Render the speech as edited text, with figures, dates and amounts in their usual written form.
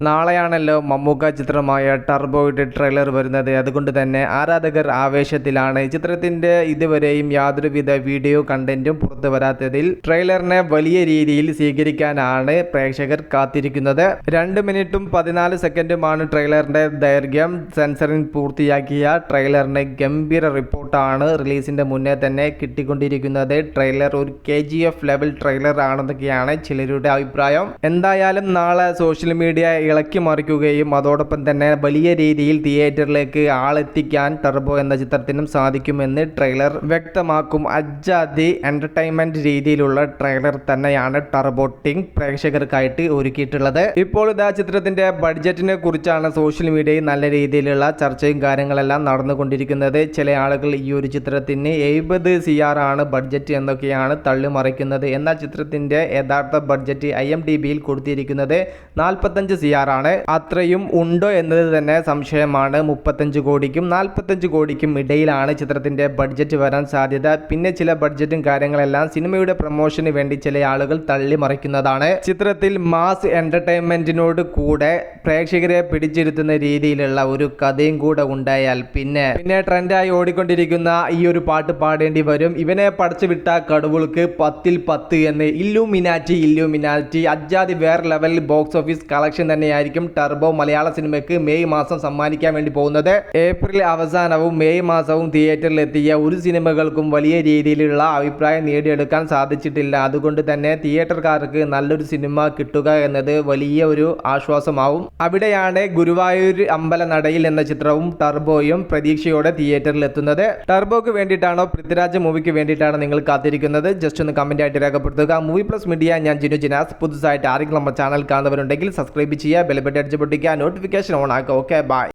നാളെയാണല്ലോ മമ്മൂക്ക ചിത്രമായ ടർബോയുടെ ട്രെയിലർ വരുന്നത്. അതുകൊണ്ട് തന്നെ ആരാധകർ ആവേശത്തിലാണ്. ചിത്രത്തിന്റെ ഇതുവരെയും യാതൊരുവിധ വീഡിയോ കണ്ടന്റും പുറത്തു വരാത്തതിൽ ട്രെയിലറിനെ വലിയ രീതിയിൽ സ്വീകരിക്കാനാണ് പ്രേക്ഷകർ കാത്തിരിക്കുന്നത്. 2 മിനിറ്റും 14 സെക്കൻഡുമാണ് ട്രെയിലറിന്റെ ദൈർഘ്യം. സെൻസറിംഗ് പൂർത്തിയാക്കിയ ട്രെയിലറിന് ഗംഭീര റിപ്പോർട്ടാണ് റിലീസിന്റെ മുന്നേ തന്നെ കിട്ടിക്കൊണ്ടിരിക്കുന്നത്. ട്രെയിലർ ഒരു KGF ലെവൽ ട്രെയിലർ ആണെന്നൊക്കെയാണ് ചിലരുടെ അഭിപ്രായം. എന്തായാലും നാളെ സോഷ്യൽ മീഡിയ ഇളക്കി മറിക്കുകയും അതോടൊപ്പം തന്നെ വലിയ രീതിയിൽ തിയേറ്ററിലേക്ക് ആളെത്തിക്കാൻ ടർബോ എന്ന ചിത്രത്തിനും സാധിക്കുമെന്ന് ട്രെയിലർ വ്യക്തമാക്കും. അജാദി എന്റർടൈൻമെന്റ് രീതിയിലുള്ള ട്രെയിലർ തന്നെയാണ് ടർബോ ടിങ് പ്രേക്ഷകർക്കായിട്ട് ഒരുക്കിയിട്ടുള്ളത്. ഇപ്പോൾ ഇതാ ചിത്രത്തിന്റെ ബഡ്ജറ്റിനെ കുറിച്ചാണ് സോഷ്യൽ മീഡിയയിൽ നല്ല രീതിയിലുള്ള ചർച്ചയും കാര്യങ്ങളെല്ലാം നടന്നുകൊണ്ടിരിക്കുന്നത്. ചില ആളുകൾ ഈ ഒരു ചിത്രത്തിന് 70 CR ആണ് ബഡ്ജറ്റ് എന്നൊക്കെയാണ് തള്ളിമറിക്കുന്നത്. എന്നാൽ ചിത്രത്തിന്റെ യഥാർത്ഥ ബഡ്ജറ്റ് IMDbയിൽ കൊടുത്തിരിക്കുന്നത് 45 CR ആണ്. അത്രയും ഉണ്ടോ എന്നത് തന്നെ സംശയമാണ്. 35 കോടിക്കും 45 കോടിക്കും ഇടയിലാണ് ചിത്രത്തിന്റെ ബഡ്ജറ്റ് വരാൻ സാധ്യത. പിന്നെ ചില ബഡ്ജറ്റും കാര്യങ്ങളെല്ലാം സിനിമയുടെ പ്രൊമോഷന് വേണ്ടി ചില ആളുകൾ തള്ളിമറിക്കുന്നതാണ്. ചിത്രത്തിൽ മാസ് എന്റർടൈൻമെന്റിനോട് കൂടെ പ്രേക്ഷകരെ പിടിച്ചിരുത്തുന്ന രീതിയിലുള്ള ഒരു കഥയും കൂടെ ഉണ്ടായാൽ പിന്നെ ട്രെൻഡായി ഓടിക്കൊണ്ടിരിക്കുന്ന ഈ ഒരു പാട്ട് പാടേണ്ടി വരും. ഇവനെ പടച്ചു വിട്ട കടുവൾക്ക് 10ൽ 10 എന്ന്. ഇല്ലുമിനാറ്റി അജാദി വേറെ ലെവൽ ബോക്സ് ഓഫീസ് കളക്ഷൻ തന്നെയായിരിക്കും ടർബോ മലയാള സിനിമയ്ക്ക് മെയ് മാസം സമ്മാനിക്കാൻ വേണ്ടി പോകുന്നത്. ഏപ്രിൽ അവസാനവും മെയ് മാസവും തിയേറ്ററിൽ എത്തിയ ഒരു സിനിമകൾക്കും വലിയ രീതിയിലുള്ള അഭിപ്രായം നേടിയെടുക്കാൻ സാധിച്ചിട്ടില്ല. അതുകൊണ്ട് തന്നെ തിയേറ്റർക്കാർക്ക് നല്ലൊരു സിനിമ കിട്ടുക എന്നത് വലിയ ഒരു ആശ്വാസമാവും. അവിടെയാണ് ഗുരുവായൂർ അമ്പലനടയിൽ എന്ന ചിത്രവും ടർബോയും പ്രതീക്ഷയോടെ തിയേറ്ററിൽ എത്തുന്നത്. ടർബോക്ക് വേണ്ടിയിട്ടാണോ പൃഥ്വിരാജ് മൂവിക്ക് വേണ്ടിയിട്ടാണോ നിങ്ങൾ കാത്തിരിക്കുന്നത്? ജസ്റ്റ് ഒന്ന് കമന്റ് ആയിട്ട് രേഖപ്പെടുത്തുക. മൂവി പ്ലസ് മീഡിയ, ഞാൻ ജിനു ജിനാസ്. പുതുതായിട്ട് ആരെങ്കിലും നമ്മുടെ ചാനൽ കാണുന്നവരുണ്ടെങ്കിൽ സബ്സ്ക്രൈബ് ചെയ്യുക, ബെൽ ബട്ടൺ അടിച്ച് പൊട്ടിക്കുക, നോട്ടിഫിക്കേഷൻ ഓൺ ആക്കുക. Okay, by.